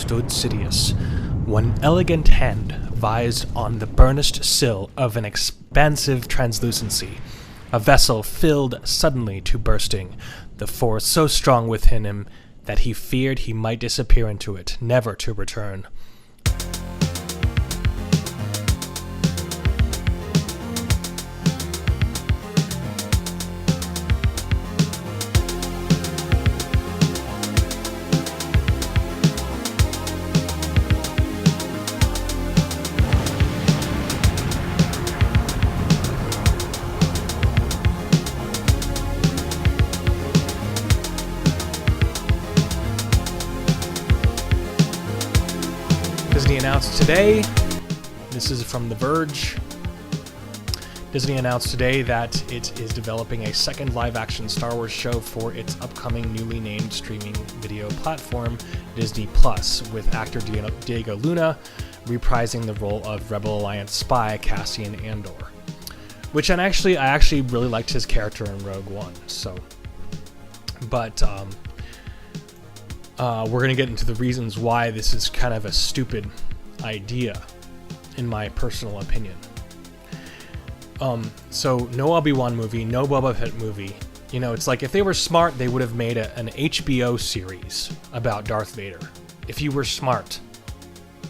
stood Sidious, one elegant hand vised on the burnished sill of an expansive translucency, a vessel filled suddenly to bursting, the force so strong within him that he feared he might disappear into it, never to return. Disney announced today, this is from The Verge, Disney announced today that it is developing a second live-action Star Wars show for its upcoming newly named streaming video platform, Disney Plus, with actor Diego Luna reprising the role of Rebel Alliance spy Cassian Andor. Which I actually really liked his character in Rogue One, so... But, we're going to get into the reasons why this is kind of a stupid idea, in my personal opinion. So no Obi-Wan movie, no Boba Fett movie. You know, it's like if they were smart, they would have made an HBO series about Darth Vader. If you were smart.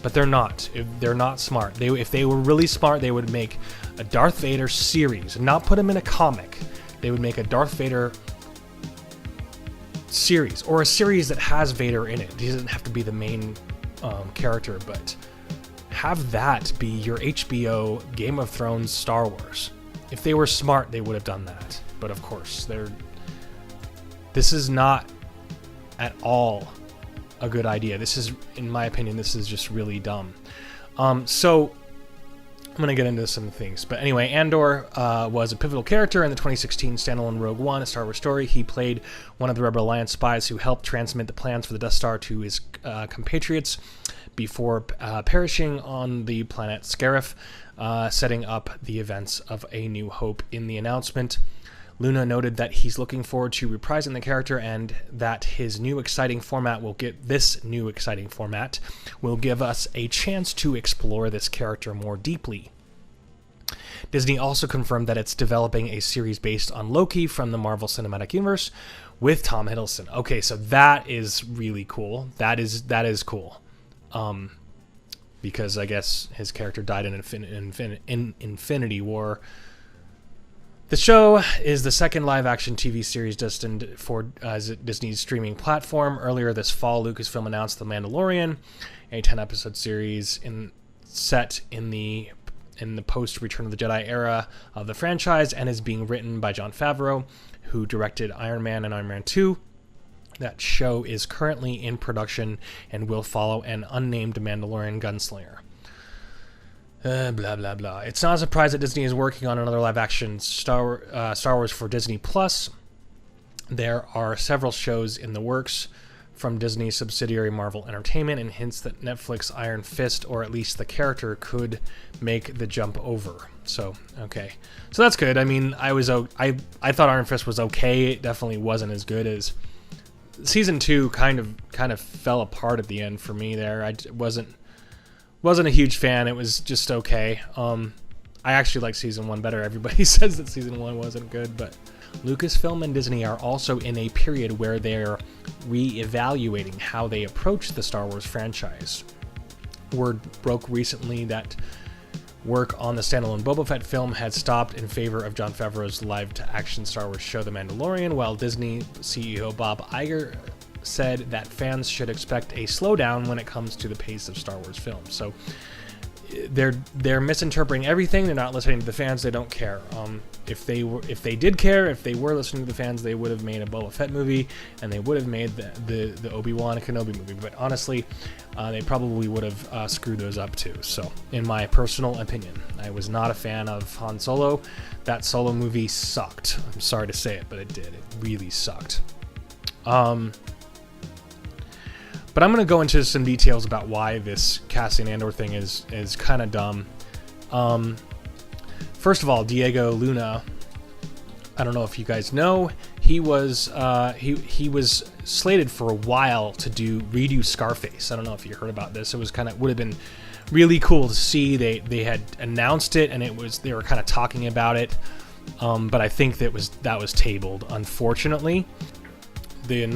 But they're not. They're not smart. If they were really smart, they would make a Darth Vader series and not put him in a comic. They would make a Darth Vader series, or a series that has Vader in it. He doesn't have to be the main character, but have that be your HBO Game of Thrones Star Wars. If they were smart, they would have done that. But of course, this is not at all a good idea. This is, in my opinion, this is just really dumb. So I'm going to get into some things. But anyway, Andor was a pivotal character in the 2016 standalone Rogue One, a Star Wars story. He played one of the Rebel Alliance spies who helped transmit the plans for the Death Star to his compatriots before perishing on the planet Scarif, setting up the events of A New Hope. In the announcement, Luna noted that he's looking forward to reprising the character and that his new exciting format will give us a chance to explore this character more deeply. Disney also confirmed that it's developing a series based on Loki from the Marvel Cinematic Universe with Tom Hiddleston. Okay, so that is really cool. That is cool. Because I guess his character died in Infinity War. The show is the second live-action TV series destined for Disney's streaming platform. Earlier this fall, Lucasfilm announced The Mandalorian, a 10-episode series set in the post-Return of the Jedi era of the franchise, and is being written by Jon Favreau, who directed Iron Man and Iron Man 2. That show is currently in production and will follow an unnamed Mandalorian gunslinger. Blah, blah, blah. It's not a surprise that Disney is working on another live-action Star Wars for Disney Plus. There are several shows in the works from Disney's subsidiary Marvel Entertainment, and hints that Netflix Iron Fist, or at least the character, could make the jump over. So, okay. So that's good. I mean, I thought Iron Fist was okay. It definitely wasn't as good as... Season 2 kind of fell apart at the end for me there. I wasn't a huge fan. It was just okay. I actually like Season 1 better. Everybody says that Season 1 wasn't good, but Lucasfilm and Disney are also in a period where they're re-evaluating how they approach the Star Wars franchise. Word broke recently that work on the standalone Boba Fett film had stopped in favor of Jon Favreau's live-to-action Star Wars show The Mandalorian, while Disney CEO Bob Iger said that fans should expect a slowdown when it comes to the pace of Star Wars films. So they're misinterpreting everything. They're not listening to the fans. They don't care. If they did care, if they were listening to the fans, they would have made a Boba Fett movie, and they would have made the Obi-Wan Kenobi movie. But honestly, they probably would have screwed those up too. So, in my personal opinion, I was not a fan of Han Solo. That Solo movie sucked. I'm sorry to say it, but it did. It really sucked. But I'm going to go into some details about why this Cassian Andor thing is kind of dumb. First of all, Diego Luna, I don't know if you guys know, he was slated for a while to redo Scarface. I don't know if you heard about this. It was would have been really cool to see. They had announced it, and they were kind of talking about it, but I think that was tabled, unfortunately. The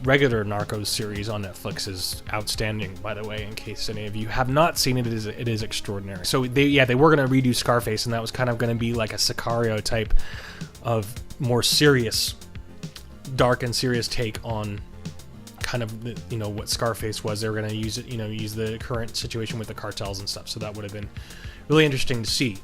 regular Narcos series on Netflix is outstanding, by the way, in case any of you have not seen it. It is extraordinary. So they were going to redo Scarface, and that was kind of going to be like a Sicario type of more serious, dark and serious take on kind of what Scarface was. They were going to use the current situation with the cartels and stuff. So that would have been really interesting to see.